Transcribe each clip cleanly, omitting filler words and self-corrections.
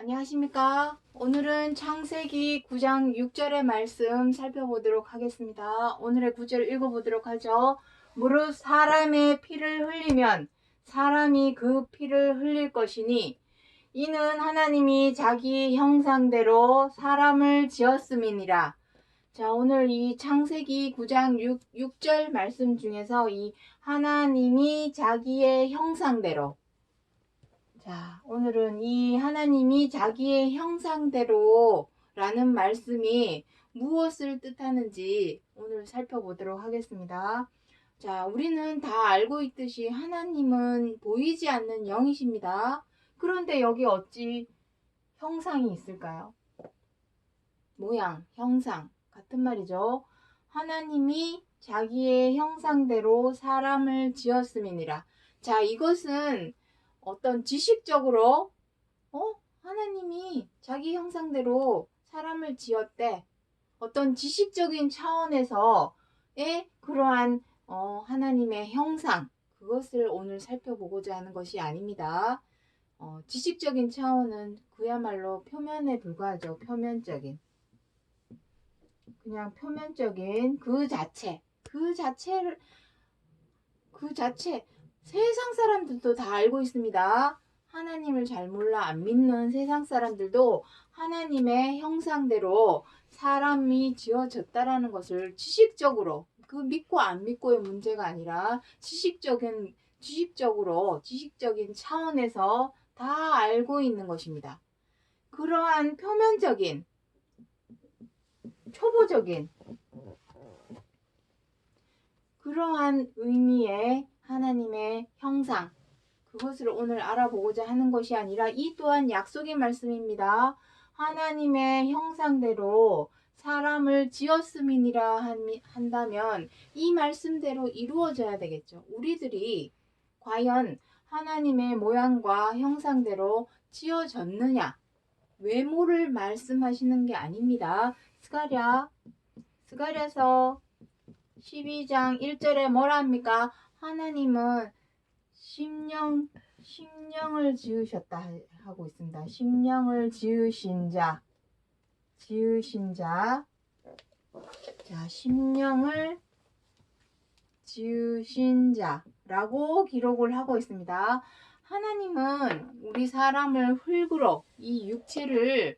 안녕하십니까? 오늘은 창세기 9장 6절의 말씀 살펴보도록 하겠습니다. 오늘의 구절 읽어보도록 하죠. 무릇 사람의 피를 흘리면 사람이 그 피를 흘릴 것이니 이는 하나님이 자기 형상대로 사람을 지었음이니라. 자, 오늘 이 창세기 9장 6절 말씀 중에서 이 하나님이 자기의 형상대로, 자, 오늘은 이 하나님이 자기의 형상대로 라는 말씀이 무엇을 뜻하는지 오늘 살펴보도록 하겠습니다. 자, 우리는 다 알고 있듯이 하나님은 보이지 않는 영이십니다. 그런데 여기 어찌 형상이 있을까요? 모양, 형상 같은 말이죠. 하나님이 자기의 형상대로 사람을 지었음이니라. 자, 이것은 어떤 지식적으로 하나님이 자기 형상대로 사람을 지었대. 어떤 지식적인 차원에서의 그러한 하나님의 형상, 그것을 오늘 살펴보고자 하는 것이 아닙니다. 지식적인 차원은 그야말로 표면에 불과하죠. 표면적인. 그냥 표면적인 그 자체 세상 사람들도 다 알고 있습니다. 하나님을 잘 몰라 안 믿는 세상 사람들도 하나님의 형상대로 사람이 지어졌다라는 것을 지식적으로, 그 믿고 안 믿고의 문제가 아니라 지식적인 차원에서 다 알고 있는 것입니다. 그러한 표면적인, 초보적인 그러한 의미의 하나님의 형상, 그것을 오늘 알아보고자 하는 것이 아니라 이 또한 약속의 말씀입니다. 하나님의 형상대로 사람을 지었음이니라 한다면 이 말씀대로 이루어져야 되겠죠. 우리들이 과연 하나님의 모양과 형상대로 지어졌느냐? 외모를 말씀하시는 게 아닙니다. 스가랴서 12장 1절에 뭐라 합니까? 하나님은 심령을 지으셨다 하고 있습니다. 심령을 지으신 자. 자, 심령을 지으신 자라고 기록을 하고 있습니다. 하나님은 우리 사람을 흙으로 이 육체를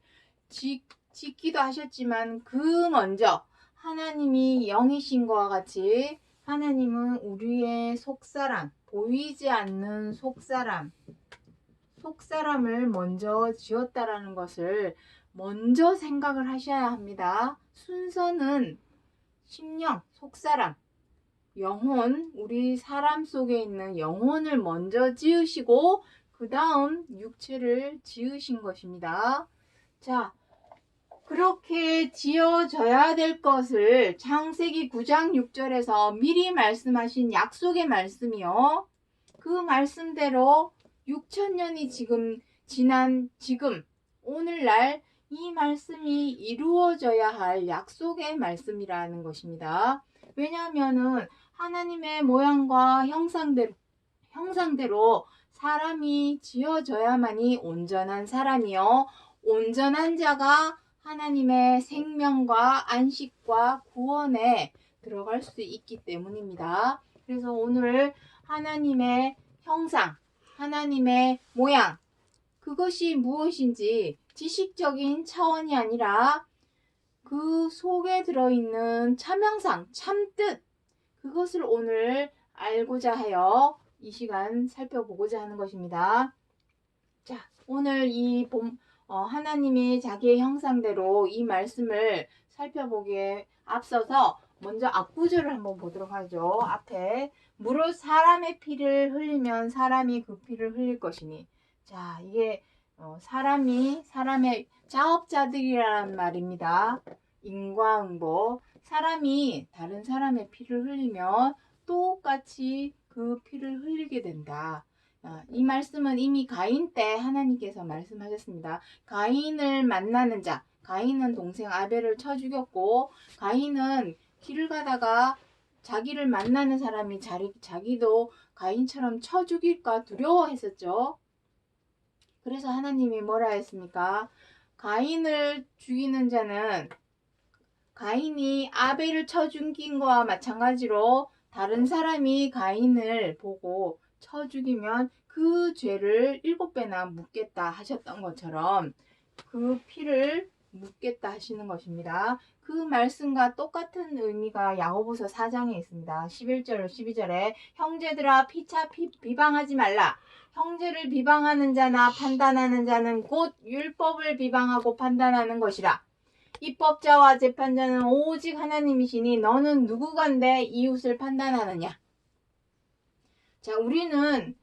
짓기도 하셨지만 그 먼저 하나님이 영이신 것과 같이 하나님은 우리의 속사람, 보이지 않는 속사람을 먼저 지었다라는 것을 먼저 생각을 하셔야 합니다. 순서는 심령, 속사람, 영혼, 우리 사람 속에 있는 영혼을 먼저 지으시고 그 다음 육체를 지으신 것입니다. 자, 그렇게 지어져야 될 것을 창세기 9장 6절에서 미리 말씀하신 약속의 말씀이요. 그 말씀대로 6천년이 지난 지금 오늘날 이 말씀이 이루어져야 할 약속의 말씀이라는 것입니다. 왜냐하면은 하나님의 모양과 형상대로 사람이 지어져야만이 온전한 사람이요. 온전한 자가 하나님의 생명과 안식과 구원에 들어갈 수 있기 때문입니다. 그래서 오늘 하나님의 형상, 하나님의 모양, 그것이 무엇인지 지식적인 차원이 아니라 그 속에 들어있는 참형상, 참뜻, 그것을 오늘 알고자 하여 이 시간 살펴보고자 하는 것입니다. 자, 오늘 하나님이 자기의 형상대로 이 말씀을 살펴보기에 앞서서 먼저 앞구절을 한번 보도록 하죠. 앞에 무릇 사람의 피를 흘리면 사람이 그 피를 흘릴 것이니, 자, 이게 사람의 자업자들이라는 말입니다. 인과응보, 사람이 다른 사람의 피를 흘리면 똑같이 그 피를 흘리게 된다. 이 말씀은 이미 가인 때 하나님께서 말씀하셨습니다. 가인을 만나는 자, 가인은 동생 아벨을 쳐 죽였고, 가인은 길을 가다가 자기를 만나는 사람이 자기도 가인처럼 쳐 죽일까 두려워했었죠. 그래서 하나님이 뭐라 했습니까? 가인을 죽이는 자는 가인이 아벨을 쳐 죽인 거와 마찬가지로 다른 사람이 가인을 보고 쳐 죽이면 그 죄를 7배나 묻겠다 하셨던 것처럼 그 피를 묻겠다 하시는 것입니다. 그 말씀과 똑같은 의미가 야고보서 4장에 있습니다. 11절 12절에 형제들아 피차 비방하지 말라. 형제를 비방하는 자나 판단하는 자는 곧 율법을 비방하고 판단하는 것이라. 입법자와 재판자는 오직 하나님이시니 너는 누구간데 이웃을 판단하느냐. 자, 우리는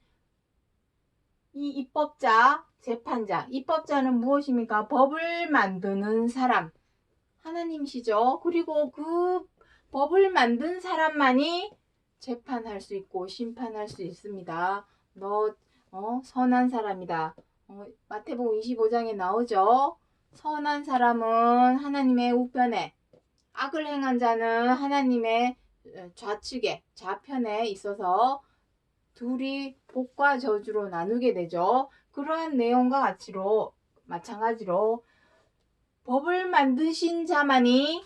이 입법자, 재판자, 입법자는 무엇입니까? 법을 만드는 사람, 하나님이시죠. 그리고 그 법을 만든 사람만이 재판할 수 있고 심판할 수 있습니다. 너 선한 사람이다. 마태복음 25장에 나오죠. 선한 사람은 하나님의 우편에, 악을 행한 자는 하나님의 좌측에, 좌편에 있어서 둘이 복과 저주로 나누게 되죠. 그러한 내용과 마찬가지로 법을 만드신 자만이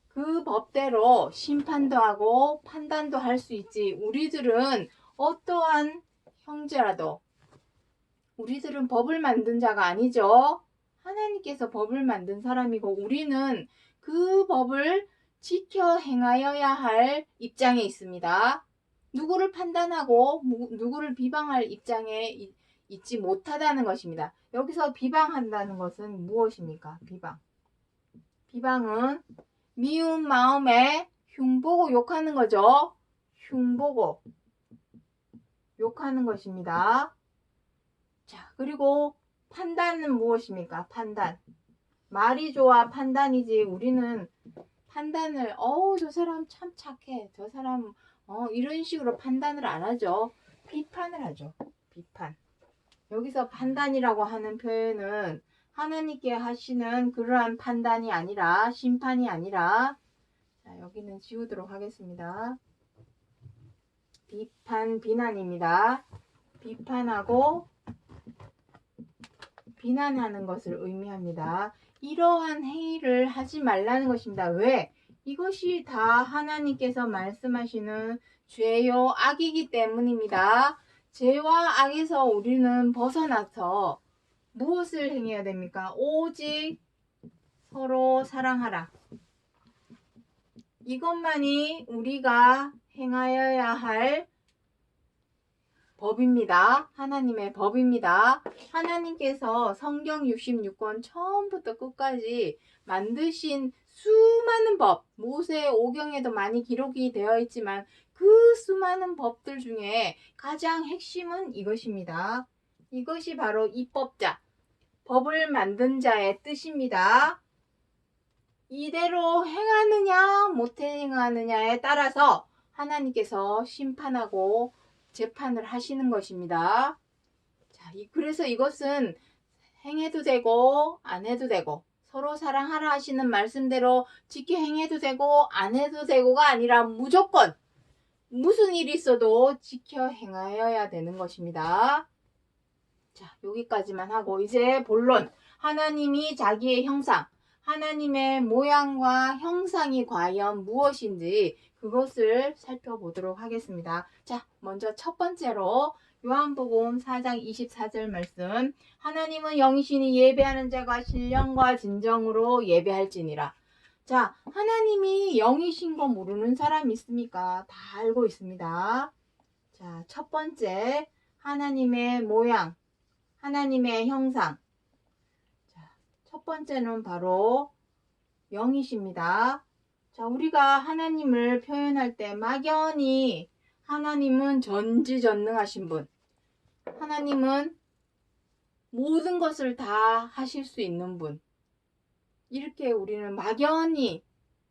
그 법대로 심판도 하고 판단도 할 수 있지. 우리들은 어떠한 형제라도 우리들은 법을 만든 자가 아니죠. 하나님께서 법을 만든 사람이고 우리는 그 법을 지켜 행하여야 할 입장에 있습니다. 누구를 판단하고 누구를 비방할 입장에 있지 못하다는 것입니다. 여기서 비방한다는 것은 무엇입니까? 비방은 미운 마음에 흉보고 욕하는 거죠. 흉보고 욕하는 것입니다. 자, 그리고 판단은 무엇입니까? 판단. 말이 좋아 판단이지. 우리는 판단을 저 사람 참 착해. 저 사람 이런 식으로 판단을 안 하죠. 비판을 하죠. 비판. 여기서 판단이라고 하는 표현은 하나님께 하시는 그러한 판단이 아니라 심판이 아니라 자, 여기는 지우도록 하겠습니다. 비난입니다. 비판하고 비난하는 것을 의미합니다. 이러한 행위를 하지 말라는 것입니다. 왜? 이것이 다 하나님께서 말씀하시는 죄요 악이기 때문입니다. 죄와 악에서 우리는 벗어나서 무엇을 행해야 됩니까? 오직 서로 사랑하라. 이것만이 우리가 행하여야 할 법입니다. 하나님의 법입니다. 하나님께서 성경 66권 처음부터 끝까지 만드신 수많은 법, 모세 오경에도 많이 기록이 되어 있지만 그 수많은 법들 중에 가장 핵심은 이것입니다. 이것이 바로 입법자, 법을 만든 자의 뜻입니다. 이대로 행하느냐 못 행하느냐에 따라서 하나님께서 심판하고 재판을 하시는 것입니다. 자, 그래서 이것은 행해도 되고 안 해도 되고 서로 사랑하라 하시는 말씀대로 지켜 행해도 되고 안 해도 되고가 아니라 무조건 무슨 일이 있어도 지켜 행하여야 되는 것입니다. 자, 여기까지만 하고 이제 본론. 하나님이 자기의 형상, 하나님의 모양과 형상이 과연 무엇인지 그것을 살펴보도록 하겠습니다. 자, 먼저 첫 번째로 요한복음 4장 24절 말씀. 하나님은 영이시니 예배하는 자가 신령과 진정으로 예배할지니라. 자, 하나님이 영이신 거 모르는 사람 있습니까? 다 알고 있습니다. 자, 첫 번째 하나님의 모양, 하나님의 형상. 자, 첫 번째는 바로 영이십니다. 자, 우리가 하나님을 표현할 때 막연히 하나님은 전지전능하신 분, 하나님은 모든 것을 다 하실 수 있는 분, 이렇게 우리는 막연히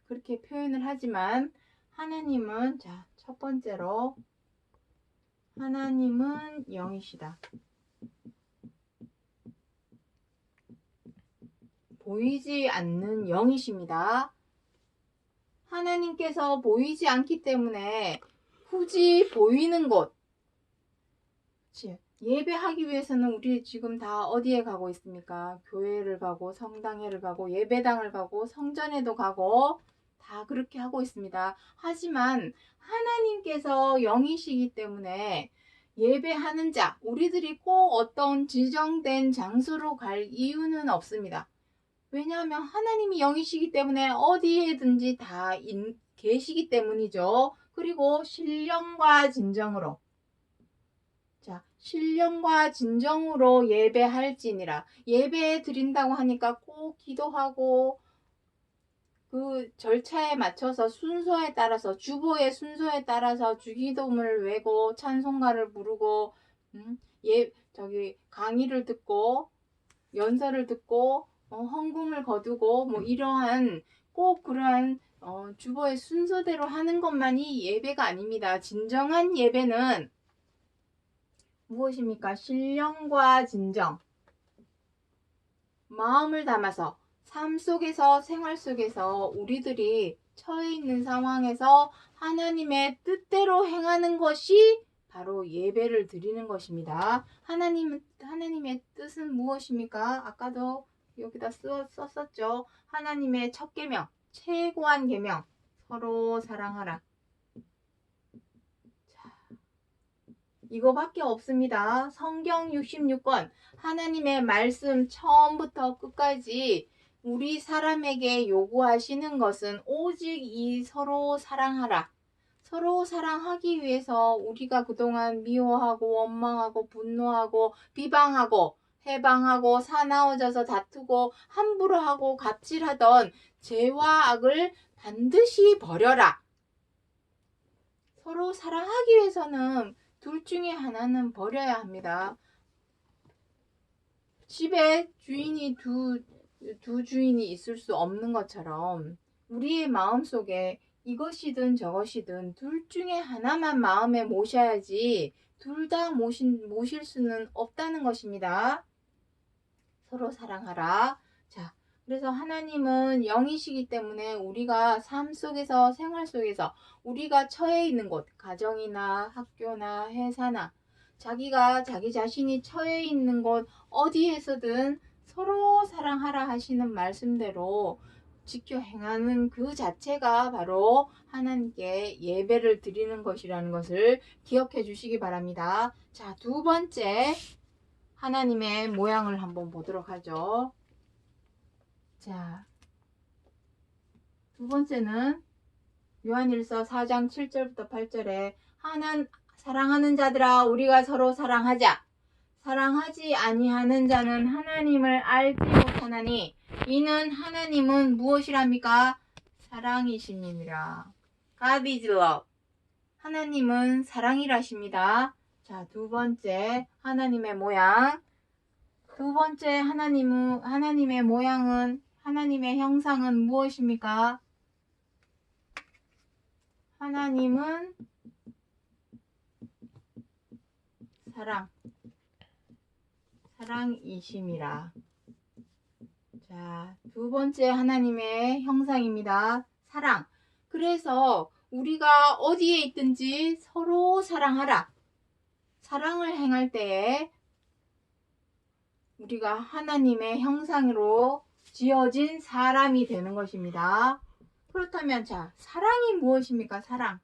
그렇게 표현을 하지만 하나님은 자, 첫 번째로 하나님은 영이시다. 보이지 않는 영이십니다. 하나님께서 보이지 않기 때문에 굳이 보이는 곳, 예배하기 위해서는 우리 지금 다 어디에 가고 있습니까? 교회를 가고 성당회를 가고 예배당을 가고 성전에도 가고 다 그렇게 하고 있습니다. 하지만 하나님께서 영이시기 때문에 예배하는 자, 우리들이 꼭 어떤 지정된 장소로 갈 이유는 없습니다. 왜냐하면 하나님이 영이시기 때문에 어디에든지 다 계시기 때문이죠. 그리고 신령과 진정으로, 자, 신령과 진정으로 예배할지니라. 예배 드린다고 하니까 꼭 기도하고 그 절차에 맞춰서 순서에 따라서 주보의 순서에 따라서 주기도문을 외고 찬송가를 부르고 저기 강의를 듣고 연설을 듣고 헌금을 거두고 뭐 이러한 꼭 그러한 주보의 순서대로 하는 것만이 예배가 아닙니다. 진정한 예배는 무엇입니까? 신령과 진정, 마음을 담아서 삶 속에서 생활 속에서 우리들이 처해 있는 상황에서 하나님의 뜻대로 행하는 것이 바로 예배를 드리는 것입니다. 하나님의 뜻은 무엇입니까? 아까도 여기다 썼었죠. 하나님의 첫 계명, 최고한 계명, 서로 사랑하라. 이거밖에 없습니다. 성경 66권 하나님의 말씀 처음부터 끝까지 우리 사람에게 요구하시는 것은 오직 이 서로 사랑하라. 서로 사랑하기 위해서 우리가 그동안 미워하고 원망하고 분노하고 비방하고 해방하고 사나워져서 다투고 함부로 하고 갑질하던 죄와 악을 반드시 버려라. 서로 사랑하기 위해서는 둘 중에 하나는 버려야 합니다. 집에 주인이 두 주인이 있을 수 없는 것처럼 우리의 마음속에 이것이든 저것이든 둘 중에 하나만 마음에 모셔야지 둘 다 모실 수는 없다는 것입니다. 서로 사랑하라. 자, 그래서 하나님은 영이시기 때문에 우리가 삶 속에서 생활 속에서 우리가 처해 있는 곳, 가정이나 학교나 회사나 자기가 자기 자신이 처해 있는 곳 어디에서든 서로 사랑하라 하시는 말씀대로 지켜 행하는 그 자체가 바로 하나님께 예배를 드리는 것이라는 것을 기억해 주시기 바랍니다. 자, 두 번째 하나님의 모양을 한번 보도록 하죠. 자, 두 번째는 요한일서 4장 7절부터 8절에 사랑하는 자들아 우리가 서로 사랑하자. 사랑하지 아니하는 자는 하나님을 알지 못하나니 이는 하나님은 무엇이랍니까? 사랑이심이니라. God is love. 하나님은 사랑이라십니다. 자, 두 번째 하나님의 모양. 두 번째 하나님의 모양은 하나님의 형상은 무엇입니까? 하나님은 사랑이심이라. 자, 두 번째 하나님의 형상입니다. 사랑. 그래서 우리가 어디에 있든지 서로 사랑하라. 사랑을 행할 때에 우리가 하나님의 형상으로 지어진 사람이 되는 것입니다. 그렇다면 자, 사랑이 무엇입니까? 사랑.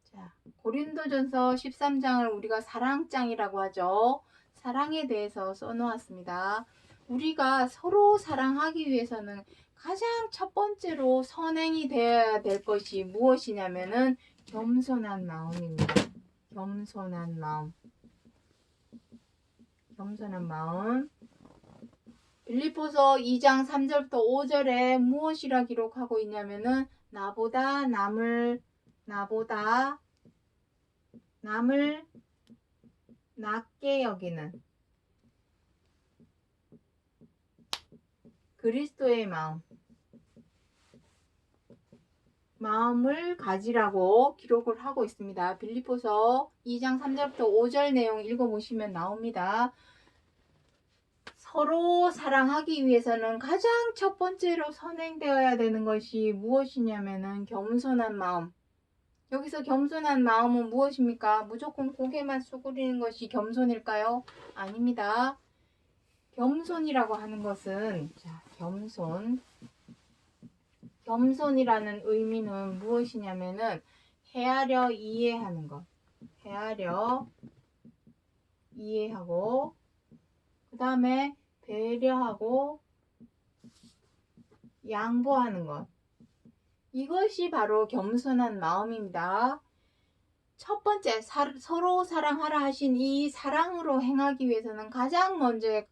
자, 고린도전서 13장을 우리가 사랑장이라고 하죠. 사랑에 대해서 써놓았습니다. 우리가 서로 사랑하기 위해서는 가장 첫 번째로 선행이 되어야 될 것이 무엇이냐면은 겸손한 마음입니다. 겸손한 마음. 빌립보서 2장 3절부터 5절에 무엇이라 기록하고 있냐면은 나보다 남을 낮게 여기는 그리스도의 마음을 가지라고 기록을 하고 있습니다. 빌립보서 2장 3절부터 5절 내용 읽어보시면 나옵니다. 서로 사랑하기 위해서는 가장 첫 번째로 선행되어야 되는 것이 무엇이냐면은 겸손한 마음. 여기서 겸손한 마음은 무엇입니까? 무조건 고개만 수그리는 것이 겸손일까요? 아닙니다. 겸손이라고 하는 것은, 자, 겸손이라는 의미는 무엇이냐면은 헤아려 이해하는 것. 헤아려 이해하고, 그 다음에 배려하고 양보하는 것. 이것이 바로 겸손한 마음입니다. 첫 번째, 서로 사랑하라 하신 이 사랑으로 행하기 위해서는 가장 먼저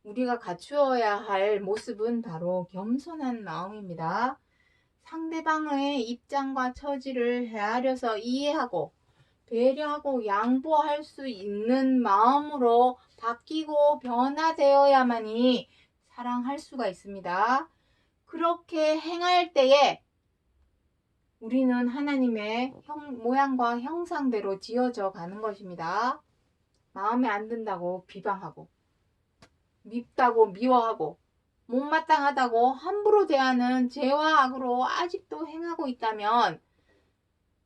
우리가 갖추어야 할 모습은 바로 겸손한 마음입니다. 상대방의 입장과 처지를 헤아려서 이해하고 배려하고 양보할 수 있는 마음으로 바뀌고 변화되어야만이 사랑할 수가 있습니다. 그렇게 행할 때에 우리는 하나님의 모양과 형상대로 지어져 가는 것입니다. 마음에 안 든다고 비방하고, 밉다고 미워하고, 못마땅하다고 함부로 대하는 죄와 악으로 아직도 행하고 있다면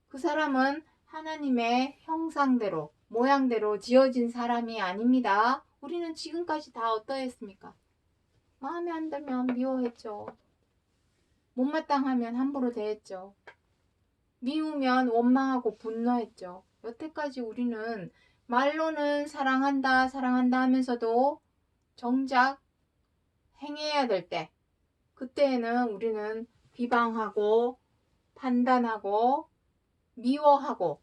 그 사람은 하나님의 형상대로, 모양대로 지어진 사람이 아닙니다. 우리는 지금까지 다 어떠했습니까? 마음에 안 들면 미워했죠. 못마땅하면 함부로 대했죠. 미우면 원망하고 분노했죠. 여태까지 우리는 말로는 사랑한다, 사랑한다 하면서도 정작 행해야 될 때, 그때에는 우리는 비방하고 판단하고 미워하고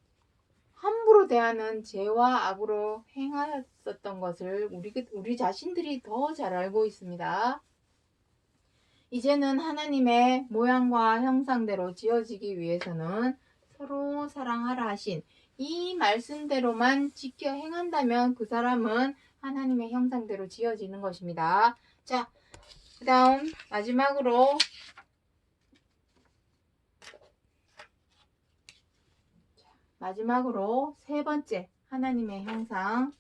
함부로 대하는 죄와 악으로 행하였었던 것을 우리 자신들이 더 잘 알고 있습니다. 이제는 하나님의 모양과 형상대로 지어지기 위해서는 서로 사랑하라 하신 이 말씀대로만 지켜 행한다면 그 사람은 하나님의 형상대로 지어지는 것입니다. 자, 그 다음 마지막으로 세 번째 하나님의 형상.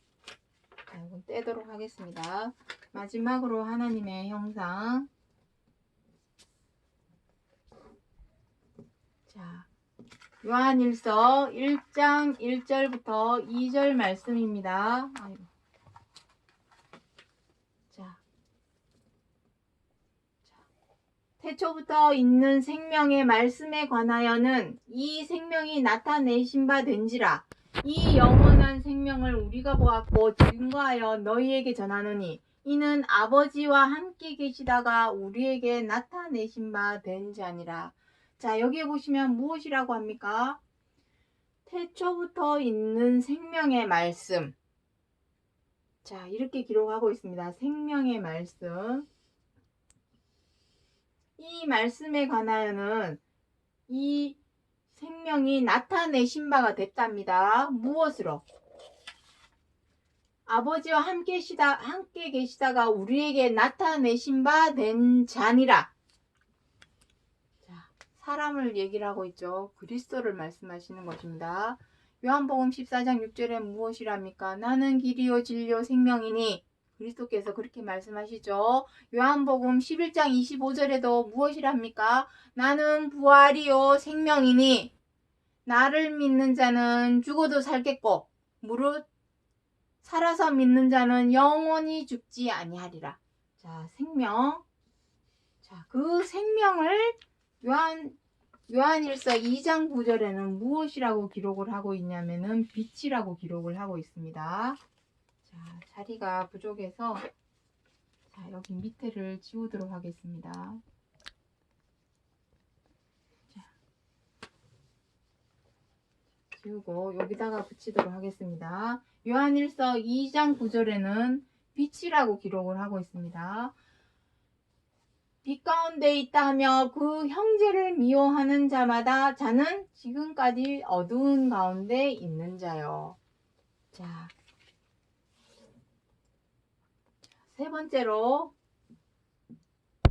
자, 이건 떼도록 하겠습니다. 마지막으로 하나님의 형상. 자, 요한일서 1장 1절부터 2절 말씀입니다. 태초부터 있는 생명의 말씀에 관하여는 이 생명이 나타내신 바 된지라. 이 영원한 생명을 우리가 보았고 증거하여 너희에게 전하노니 이는 아버지와 함께 계시다가 우리에게 나타내신 바 된 자니라. 자, 여기에 보시면 무엇이라고 합니까? 태초부터 있는 생명의 말씀. 자, 이렇게 기록하고 있습니다. 생명의 말씀. 이 말씀에 관하여는 이 생명이 나타내신 바가 됐답니다. 무엇으로? 아버지와 함께 계시다가 우리에게 나타내신 바 된 자니라. 자, 사람을 얘기를 하고 있죠. 그리스도를 말씀하시는 것입니다. 요한복음 14장 6절에 무엇이랍니까? 나는 길이요 진리요 생명이니. 그리스도께서 그렇게 말씀하시죠. 요한복음 11장 25절에도 무엇이랍니까? 나는 부활이요 생명이니 나를 믿는 자는 죽어도 살겠고 무릇 살아서 믿는 자는 영원히 죽지 아니하리라. 자, 생명. 자, 그 생명을 요한일서 2장 9절에는 무엇이라고 기록을 하고 있냐면은 빛이라고 기록을 하고 있습니다. 자, 자리가 부족해서 자, 여기 밑에를 지우도록 하겠습니다. 자, 지우고 여기다가 붙이도록 하겠습니다. 요한일서 2장 9절에는 빛이라고 기록을 하고 있습니다. 빛 가운데 있다 하며 그 형제를 미워하는 자는 지금까지 어두운 가운데 있는 자요. 자, 세 번째로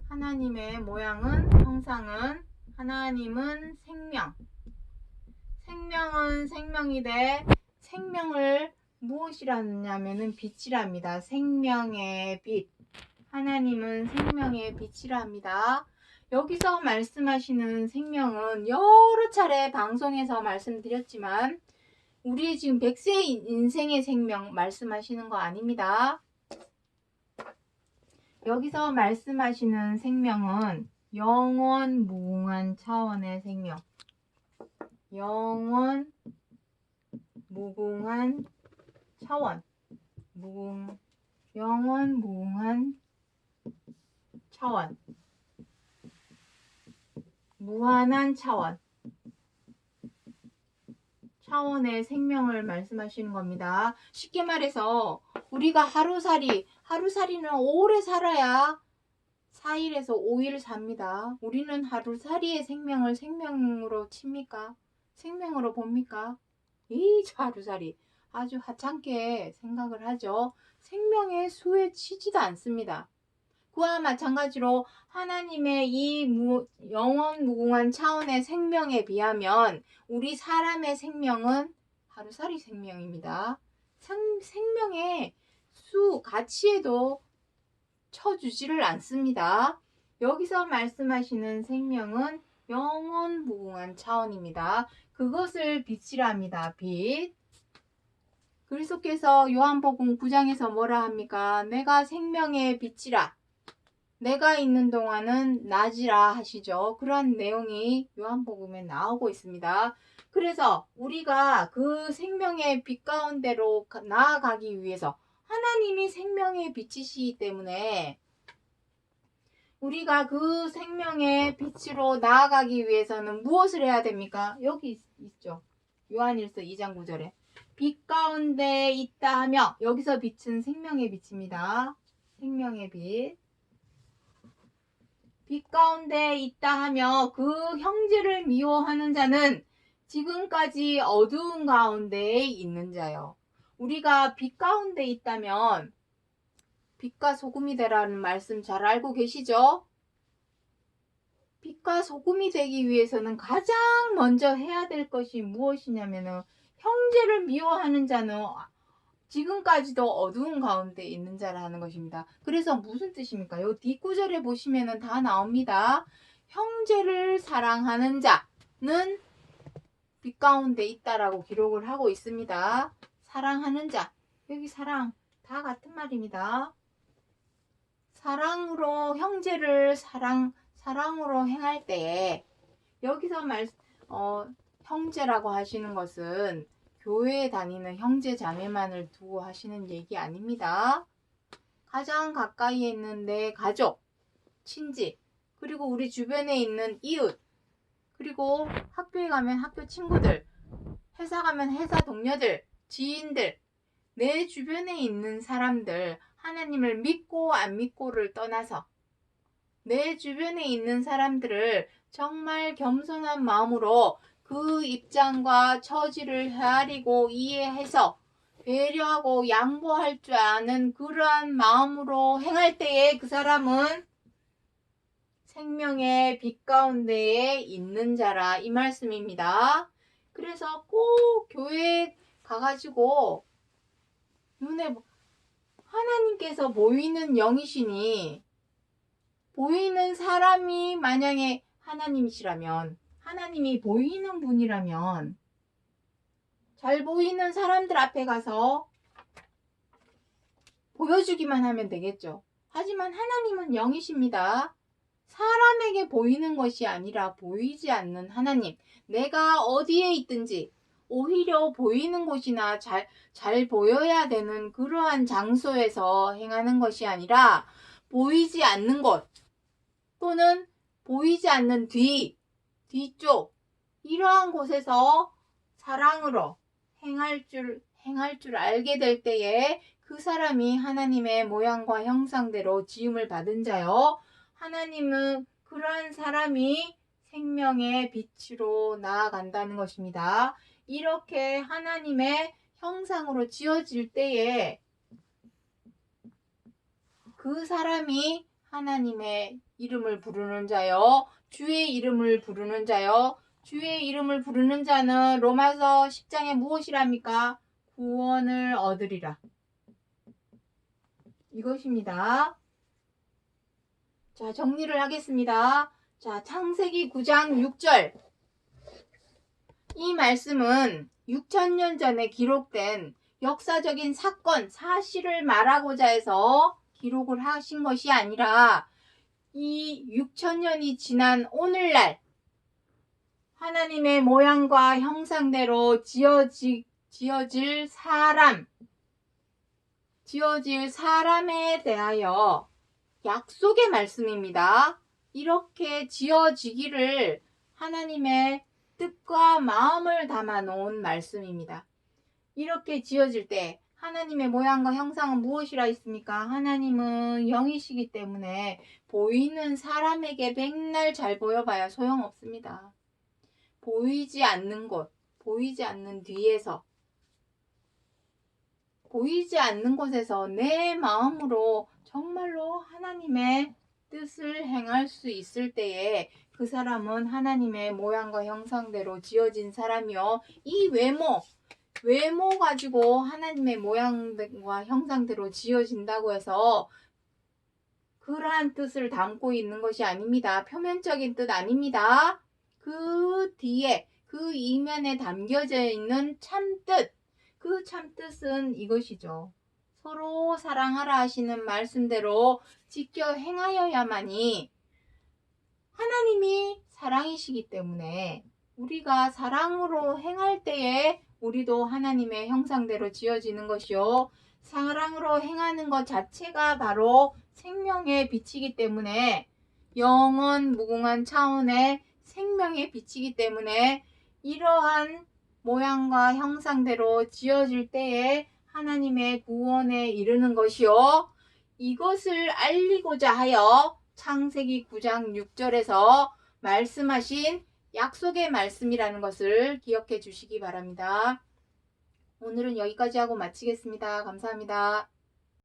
하나님의 모양은, 형상은, 하나님은 생명. 생명은 생명이되 생명을 무엇이라냐면은 빛이랍니다. 생명의 빛. 하나님은 생명의 빛이랍니다. 여기서 말씀하시는 생명은 여러 차례 방송에서 말씀드렸지만 우리 지금 100세 인생의 생명 말씀하시는 거 아닙니다. 여기서 말씀하시는 생명은 영원 무궁한 차원의 생명, 영원 무궁한 차원, 영원 무궁한 차원, 무한한 차원의 생명을 말씀하시는 겁니다. 쉽게 말해서 우리가 하루살이는 오래 살아야 4일에서 5일 삽니다. 우리는 하루살이의 생명을 생명으로 칩니까? 생명으로 봅니까? 저 하루살이 아주 하찮게 생각을 하죠. 생명의 수에 치지도 않습니다. 그와 마찬가지로 하나님의 이 영원 무궁한 차원의 생명에 비하면 우리 사람의 생명은 하루살이 생명입니다. 생명의 수, 가치에도 쳐주지를 않습니다. 여기서 말씀하시는 생명은 영원 무궁한 차원입니다. 그것을 빛이라 합니다. 빛. 그리스도께서 요한복음 9장에서 뭐라 합니까? 내가 생명의 빛이라. 내가 있는 동안은 낮이라 하시죠. 그런 내용이 요한복음에 나오고 있습니다. 그래서 우리가 그 생명의 빛 가운데로 나아가기 위해서 하나님이 생명의 빛이시기 때문에 우리가 그 생명의 빛으로 나아가기 위해서는 무엇을 해야 됩니까? 여기 있죠. 요한일서 2장 9절에 빛 가운데 있다 하며, 여기서 빛은 생명의 빛입니다. 생명의 빛. 빛 가운데 있다 하며 그 형제를 미워하는 자는 지금까지 어두운 가운데 있는 자요. 우리가 빛 가운데 있다면 빛과 소금이 되라는 말씀 잘 알고 계시죠? 빛과 소금이 되기 위해서는 가장 먼저 해야 될 것이 무엇이냐면 형제를 미워하는 자는 지금까지도 어두운 가운데 있는 자라는 것입니다. 그래서 무슨 뜻입니까? 요 뒷구절에 보시면은 다 나옵니다. 형제를 사랑하는 자는 빛 가운데 있다라고 기록을 하고 있습니다. 사랑하는 자, 여기 사랑 다 같은 말입니다. 사랑으로 형제를 사랑으로 행할 때에 여기서 형제라고 하시는 것은 교회에 다니는 형제 자매만을 두고 하시는 얘기 아닙니다. 가장 가까이에 있는 내 가족, 친지, 그리고 우리 주변에 있는 이웃, 그리고 학교에 가면 학교 친구들, 회사 가면 회사 동료들, 지인들, 내 주변에 있는 사람들, 하나님을 믿고 안 믿고를 떠나서 내 주변에 있는 사람들을 정말 겸손한 마음으로 그 입장과 처지를 헤아리고 이해해서 배려하고 양보할 줄 아는 그러한 마음으로 행할 때에 그 사람은 생명의 빛 가운데에 있는 자라, 이 말씀입니다. 그래서 꼭 교회에 가가지고 눈에 하나님께서 보이는 영이시니 보이는 사람이 만약에 하나님이시라면, 하나님이 보이는 분이라면 잘 보이는 사람들 앞에 가서 보여주기만 하면 되겠죠. 하지만 하나님은 영이십니다. 사람에게 보이는 것이 아니라 보이지 않는 하나님, 내가 어디에 있든지 오히려 보이는 곳이나 잘 보여야 되는 그러한 장소에서 행하는 것이 아니라 보이지 않는 곳 또는 보이지 않는 뒤쪽 이러한 곳에서 사랑으로 행할 줄 알게 될 때에 그 사람이 하나님의 모양과 형상대로 지음을 받은 자요. 하나님은 그러한 사람이 생명의 빛으로 나아간다는 것입니다. 이렇게 하나님의 형상으로 지어질 때에 그 사람이 하나님의 이름을 부르는 자요, 주의 이름을 부르는 자요. 주의 이름을 부르는 자는 로마서 10장에 무엇이랍니까? 구원을 얻으리라. 이것입니다. 자, 정리를 하겠습니다. 자, 창세기 9장 6절. 이 말씀은 6,000년 전에 기록된 역사적인 사건, 사실을 말하고자 해서 기록을 하신 것이 아니라 이 6,000년이 지난 오늘날 하나님의 모양과 형상대로 지어질 사람에 대하여 약속의 말씀입니다. 이렇게 지어지기를 하나님의 뜻과 마음을 담아 놓은 말씀입니다. 이렇게 지어질 때 하나님의 모양과 형상은 무엇이라 했습니까? 하나님은 영이시기 때문에 보이는 사람에게 맨날 잘 보여봐야 소용없습니다. 보이지 않는 곳, 보이지 않는 뒤에서, 보이지 않는 곳에서 내 마음으로 정말로 하나님의 뜻을 행할 수 있을 때에 그 사람은 하나님의 모양과 형상대로 지어진 사람이요. 이 외모 가지고 하나님의 모양과 형상대로 지어진다고 해서 그러한 뜻을 담고 있는 것이 아닙니다. 표면적인 뜻 아닙니다. 그 뒤에, 그 이면에 담겨져 있는 참뜻, 그 참뜻은 이것이죠. 서로 사랑하라 하시는 말씀대로 지켜 행하여야만이 하나님이 사랑이시기 때문에 우리가 사랑으로 행할 때에 우리도 하나님의 형상대로 지어지는 것이요. 사랑으로 행하는 것 자체가 바로 생명의 빛이기 때문에 영원 무궁한 차원의 생명의 빛이기 때문에 이러한 모양과 형상대로 지어질 때에 하나님의 구원에 이르는 것이요. 이것을 알리고자 하여 창세기 9장 6절에서 말씀하신 약속의 말씀이라는 것을 기억해 주시기 바랍니다. 오늘은 여기까지 하고 마치겠습니다. 감사합니다.